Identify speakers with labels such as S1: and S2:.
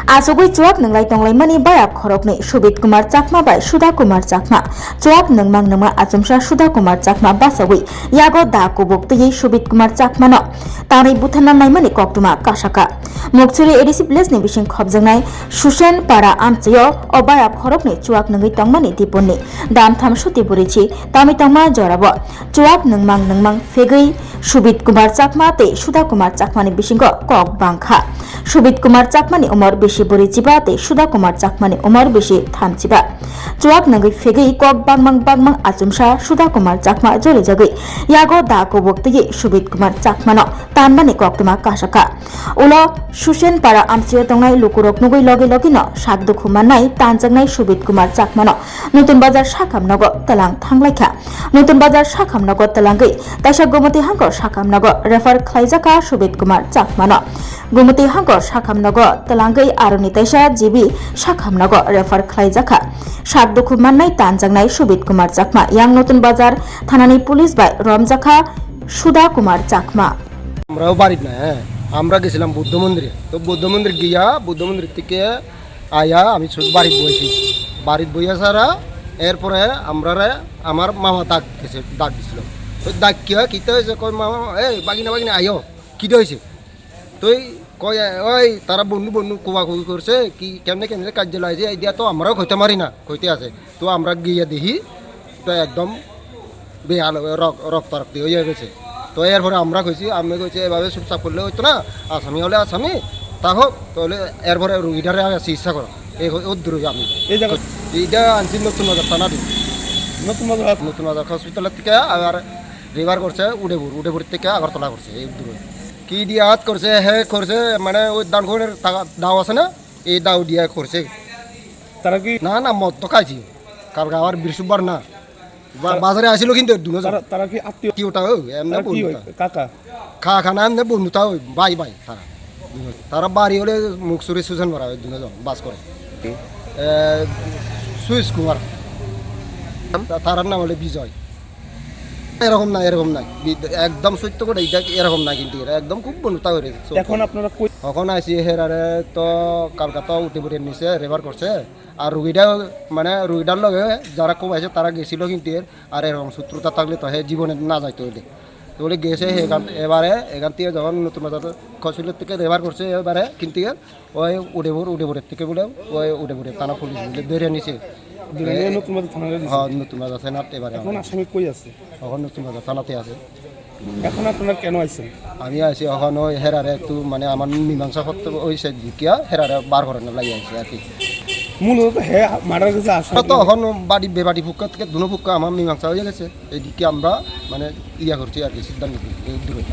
S1: Asugui Chuwak Nunglai Tonglai Mani Bayak Khorokni Subit Kumar Chakma by Sudha Kumar Chakma Chuwak Nungmang Nungma Achumsha Sudha Kumar Chakma Basagui Yago Da Kubuk Tiyi Subit Kumar Chakma no Tari Buthanan Naimani Koktuma Kashaka Mokchuri Edisi Blesni Bishing Khobjangnai Shushan Para Amchiyo Obayak Khorokni Chuwak Nungi Tongmani Tiponni Dam Tham Shuti Burichi Tami Tongma Jorabo Chuwak Nungmang Fegui Subit Kumar Chakma te Sudha Kumar Chakmani Bishingo Kok Bangkha Subit Kumar Chakmani Umar Bishi Burichiba te Sudha Kumar Chakmani Umar Bishi Thamchiba Chuwak Nungi Fegui Kok Bangmang Achumsha Sudha Kumar Chakma Jori Jagui Yago Da Kubuk Tiyi Subit Kumar Chakma no Tanmani Koktuma Kashaka Ulo Shushen Para Amchiyo Tongnai Lukurok Nugui Logi Logi no Shakdu Khumanai Tanjakkha Subit Kumar Chakma no Nutun Bazar Shakamnago Talang Thanglaikha Nutun Bazar Shakamnago Talangui Taisha Gomoti Hangor Shakamnago Refer Khlaijaka Subit Kumar Chakma no Gomoti Hangor Shakamnago Talangui Aroni Taisha Jibi Shakamnago Refer Khlaijaka Shakdu Khumanai Tanjakkha Subit Kumar Chakma Yang Nutun Bazar Thanani Police by Ramjakha Sudha Kumar Chakma
S2: আমরাও বাড়িত না আমরা গেছিলাম বৌদ্ধ মন্দিরে তো বৌদ্ধ মন্দির গিয়া বৌদ্ধ মন্দির থেকে আয়া আমি বাড়িত বইছি বাড়িত বইয়া সারা এরপরে আমরা আমার মামা ডাক দিছিল তো ডাক কিতে হয়েছে কই মামা এই বাগিনা আয়ো কিতে হয়েছে তুই কই ওই তারা বন্ধু কোবাকুবি করছে কি কেমনে কার্য লাগছে এই দিয়া তো আমরাও কইতে মারি না কইতে আছে তো আমরা গিয়ে দেখি তো একদম বেহাল রক্তারক্তি হয়ে গেছে তো এরপরে আমরা কইছি আমি কইছি এভাবে চুপচাপ করলে হইতো না আসামি হলে আসামি তা হোক তাহলে এরপরে রুগীটারে চিকিৎসা করো এই দূর আমি এইটা আনছি নতুন বাজার থানা দিই নতুন বাজার হসপিটালের থেকে আর রিভার করছে উডেপুর থেকে আগরতলা করছে এই দূরে কি দিয়ে হাত করছে করছে মানে ওই দানখনের দাও আছে না এই দাও দিয়ে করছে তারা কি না মদ তো খাইছি কারণ আমার বৃহস্পতিবার না বাজারে আসিল কিন্তু তারা কি আত্মীয় কাকা না এমনি বন্ধু তাও ভাই তারা বাড়ি হলে মুখ চুরি সুজন মারা হয় দুজন বাস করে সুইস কুমার তার নাম হলে বিজয় এরকম নাই একদম সত্য করে এইটা এরকম না কিন্তু একদম খুব বন্ধুতা হয়ে এখন আপনারা কখন আসি হেরারে তো কলকাতা উঠে নিচে রেভার করছে আর রুগীটার লগে যারা খুব আছে তারা গেছিল কিন্তু আর এরকম শত্রুতা থাকলে তো জীবনে না যাইতে হইলে তো বলে গেছে এবারে এখান থেকে যখন নতুন বাজার হসপিটাল থেকে রেভার করছে এবারে কিন্তু ওই উডেপুরের থেকে বলে ওই উডেপুরে থানা পুলিশ বলে ধরে নিছে নতুন বাজার থানাত এবারে এখন আসামি কই আছে এখন নতুন বাজার থানাতে আছে এখন আপনারা কেন আইছেন আমি আইছি এখন ওই হেরারে একটু মানে আমার মীমাংসা করতে হয়েছে জিকিয়া হেরারে বার করে না লাগি আছে আর কি মূলত মারার কাছে আসা তো এখন বেবাড়ি ফুক্কা থেকে দুনো ফুক্কা আমার মীমাংসা হয়ে গেছে এইদিকে আমরা মানে করছি আর কি সিদ্ধান্ত দূরে